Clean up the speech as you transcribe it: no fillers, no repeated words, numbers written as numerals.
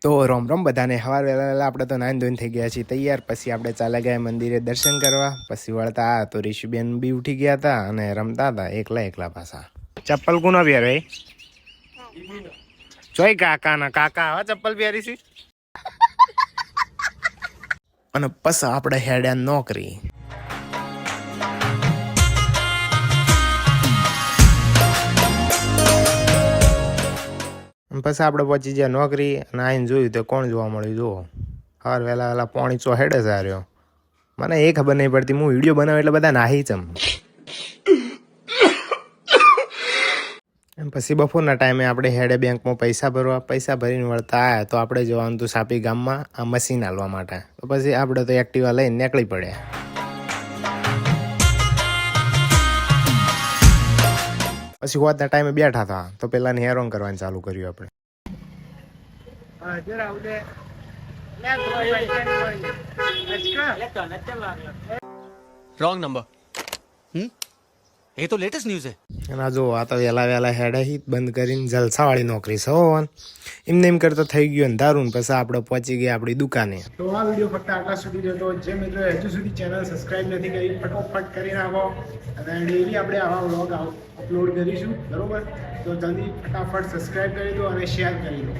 તો રોમ રોમ બધાને સવાર વહેલા આપણે તો નાઈન ધોઈને થઈ ગયા છીએ તૈયાર. પછી આપણે ચાલ્યા ગયા મંદિરે દર્શન કરવા. પછી વળતા તો ઋષિબેન બી ઉઠી ગયા હતા અને રમતા હતા એકલા પાછા. ચપ્પલ કોનો પહેરે જોઈ કાકા હવે ચપ્પલ પહેરી છે. અને પછી આપણે હેડ્યા નોકરી. પછી આપણે પહોંચી ગયા નોકરી અને આઈને જોયું તો કોણ જોવા મળ્યું જુઓ. સવાર વહેલા પોણી ચો હેડે જ રહ્યો. મને એ ખબર નહીં પડતી હું વિડીયો બનાવું એટલે બધા નાહી ચમ. પછી બપોરના ટાઈમે આપણે હેડે બેંકમાં પૈસા ભરવા. પૈસા ભરીને વળતા આવ્યા તો આપણે જવાનું હતું સાપી ગામમાં આ મશીન હાલવા માટે. તો પછી આપણે તો એક્ટિવા લઈને નીકળી પડ્યા. પછી હોતના ટાઈમે બેઠા હતા તો પેલાને હેરોન કરવાનું ચાલુ કર્યું આપણે. रॉन्ग नंबर ये तो लेटेस्ट न्यूज़ है. અને જો આ તો વહેલા હેડે હી બંધ કરીને જલસાવાળી નોકરી છે હો. એમને એમ કરતો થઈ ગયો અંધારું. પછી આપણે પહોંચી ગયા આપણી દુકાને. તો આ વિડીયો ફક્ત આટલા સુધી જ હતો. જે મિત્રો હજુ સુધી ચેનલ સબસ્ક્રાઇબ નથી કરી ફટોફટ કરી નાખો. અને ડેઈલી આપણે આવા વ્લોગ અપલોડ કરીશું બરોબર. તો જલ્દી ફટાફટ સબસ્ક્રાઇબ કરી દો અને શેર કરી દો.